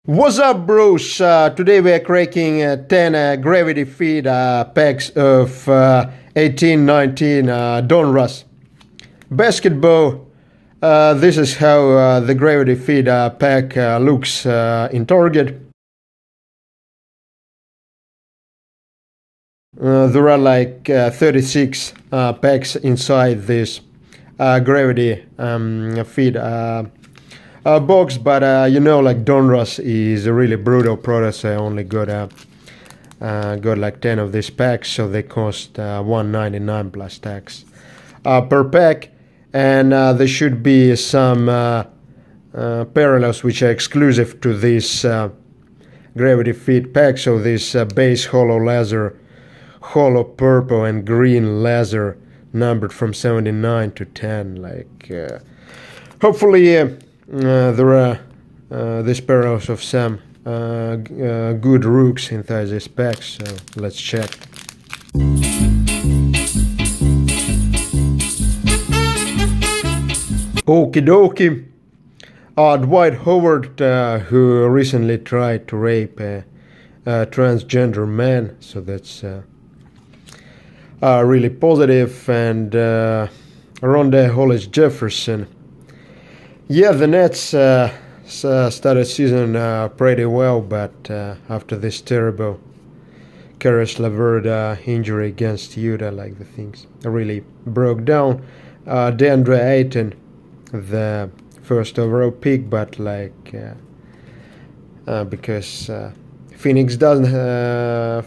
What's up, bros? Today we are cracking 10 gravity feed packs of 18-19 Donruss Basketball. This is how the gravity feed pack looks in Target. There are like 36 packs inside this gravity feed box, but you know, like Donruss is a really brutal product, so I only got like 10 of these packs, so they cost $1.99 plus tax per pack, and there should be some parallels which are exclusive to this gravity feed pack. So this base hollow laser, hollow purple and green laser, numbered from 79 to 10. Like hopefully there are these parallels of some good rooks inside this pack, so let's check. Okie dokie. Dwight Howard, who recently tried to rape a transgender man, so that's really positive. And Rondé Hollis Jefferson. Yeah, the Nets started season pretty well, but after this terrible Caris LeVert injury against Utah, like the things really broke down. DeAndre Ayton, the first overall pick, but like because Phoenix doesn't have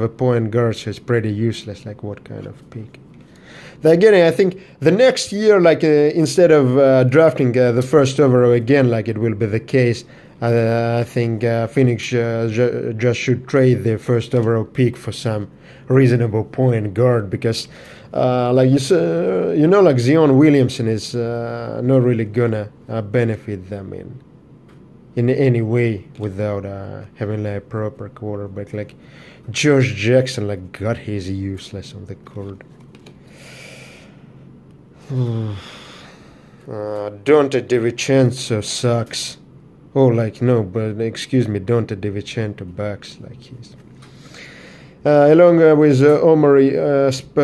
a point guard, so it's pretty useless. Like, what kind of pick? They're getting, I think, the next year, like instead of drafting the first overall again, like it will be the case, I think Phoenix just should trade their first overall pick for some reasonable point guard, because like you know, like Zion Williamson is not really gonna benefit them in any way without having like a proper quarterback. Like Josh Jackson, like, God, he's useless on the court. Dante DiVincenzo sucks. Oh, like, no, but excuse me, Dante DiVincenzo bucks. Like, he's along with Omari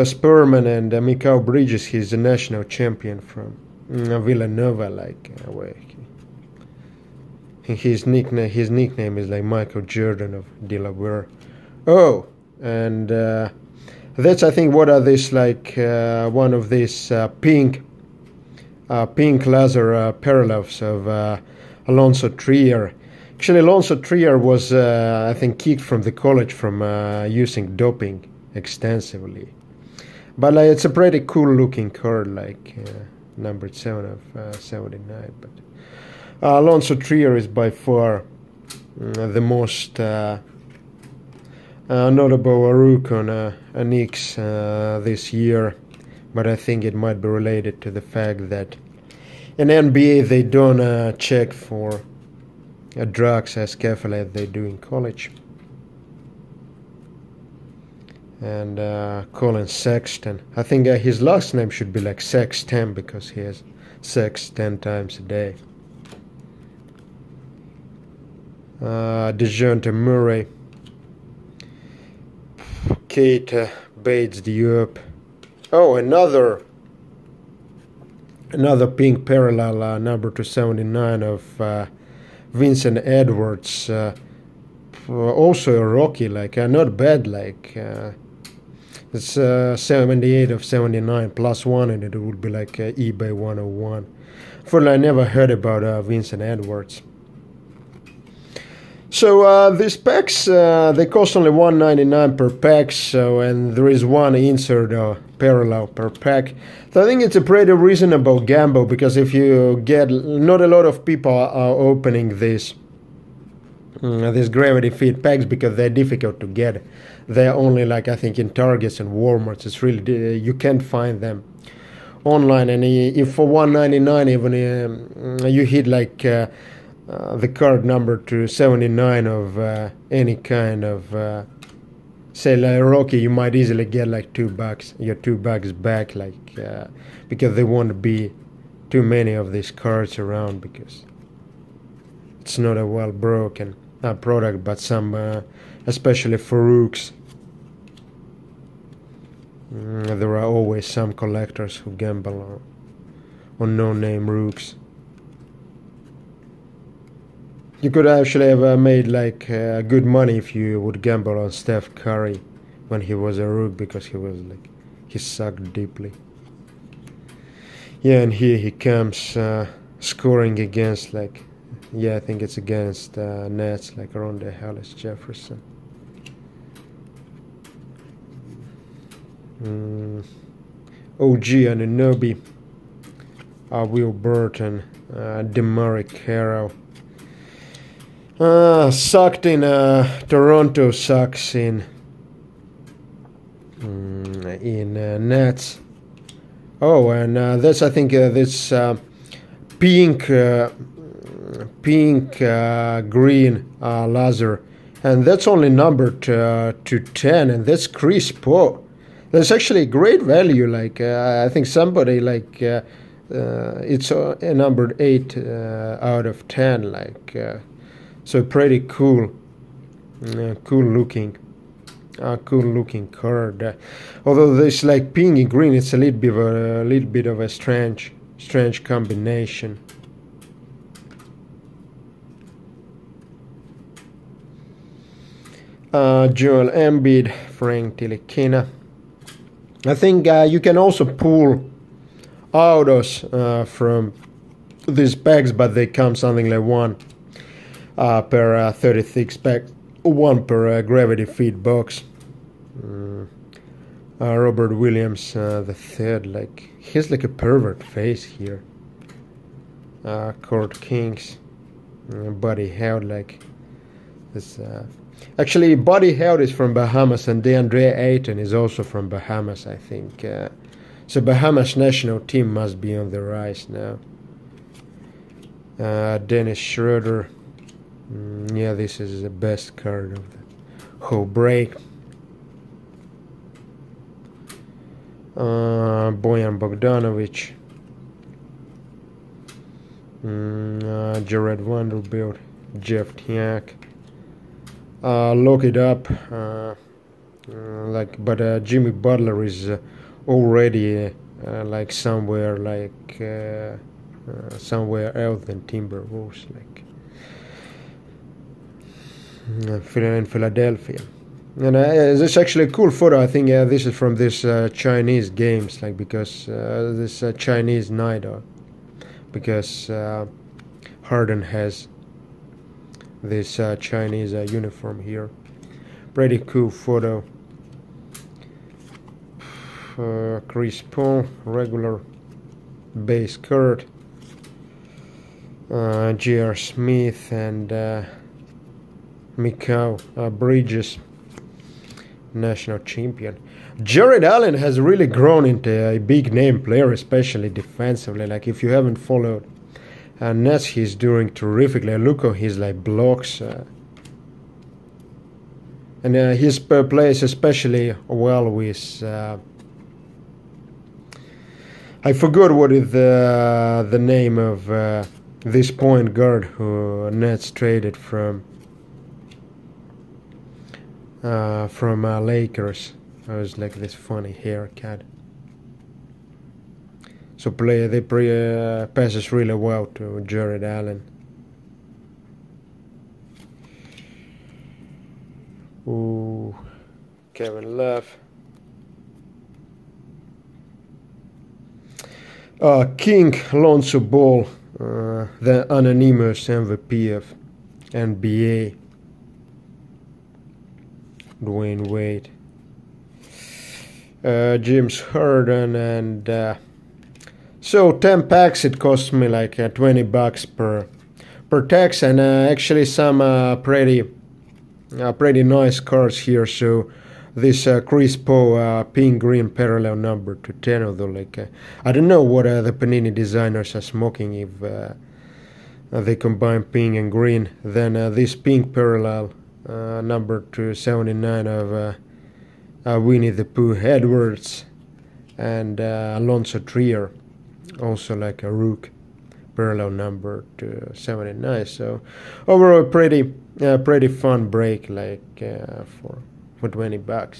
Spurman and Mikal Bridges, he's the national champion from Villanova. Like, where his nickname is like Michael Jordan of Delaware. Oh, and that's, I think, what are these, like one of these pink laser parallels of Alonzo Trier. Actually, Alonzo Trier was, I think, kicked from the college from using doping extensively. But like, it's a pretty cool looking card, like numbered 7 of 79. But Alonzo Trier is by far the most notable rook on Knicks this year, but I think it might be related to the fact that in NBA they don't check for drugs as carefully as they do in college. And Colin Sexton, I think his last name should be like Sexton, because he has sex 10 times a day. DeJounte Murray, Kate Bates Diop. Oh, another pink parallel, number 279 of Vincent Edwards. Also a rookie, like not bad. Like it's 78 of 79 plus 1, and it would be like eBay 101. First, I never heard about Vincent Edwards. So these packs, they cost only $1.99 per pack, so, and there is one insert parallel per pack. So I think it's a pretty reasonable gamble, because if you get, not a lot of people are opening these gravity feed packs because they're difficult to get. They're only, like, I think in Targets and Walmarts. It's really, you can't find them online, and if for $1.99 even you hit like the card number to 79 of any kind of say like Rocky, you might easily get like $2, your $2 back, like because there won't be too many of these cards around, because it's not a well broken product, but some especially for rooks. There are always some collectors who gamble on no-name rooks. You could actually have made like good money if you would gamble on Steph Curry when he was a rook, because he sucked deeply. Yeah, and here he comes scoring against I think it's against Nets, like around the Hollis Jefferson. OG Anunoby, Will Burton, DeMarre Carroll. Sucked in Toronto, sucks in Nets. Oh, and that's, I think, this pink green laser, and that's only numbered to 10, and that's Chris Paul. That's actually great value. I think somebody it's numbered 8 out of 10. So pretty cool, cool looking card. Although this pink and green, it's a little bit of a strange combination. Joel Embiid, Frank Ntilikina. I think you can also pull autos from these packs, but they come something like 1 per 36 pack, 1 per gravity feed box. Robert Williams the third, he's like a pervert face here. Court Kings, Buddy Held, this. Actually, Buddy Held is from Bahamas, and DeAndre Ayton is also from Bahamas, I think. So Bahamas national team must be on the rise now. Dennis Schroeder. Yeah, this is the best card of the whole break. Bojan Bogdanovic. Jared Vanderbilt. Jeff Tiak. Look it up. But Jimmy Butler is already somewhere somewhere else than Timberwolves, in Philadelphia. And this is actually a cool photo. I think this is from this Chinese games, because this Chinese night, because Harden has this Chinese uniform here. Pretty cool photo. Chris Paul, regular base card. J.R. Smith and Mikal Bridges, national champion. Jared Allen has really grown into a big name player, especially defensively. If you haven't followed Nets, he's doing terrifically. Look at his blocks, and his plays especially well with. I forgot what is the name of this point guard who Nets traded from Lakers. It was this funny haircut. So passes really well to Jared Allen. Ooh, Kevin Love. King Lonzo Ball, the anonymous MVP of NBA. Dwayne Wade. James Harden, and so 10 packs, it cost me $20 per tax, and actually some pretty nice cards here. So this Chris Paul pink green parallel number to 10, although I don't know what the Panini designers are smoking if they combine pink and green. Then this pink parallel number to 79 of Winnie the Pooh Edwards, and Alonzo Trier, also a rook parallel number to 79. So overall, pretty fun break, like for $20.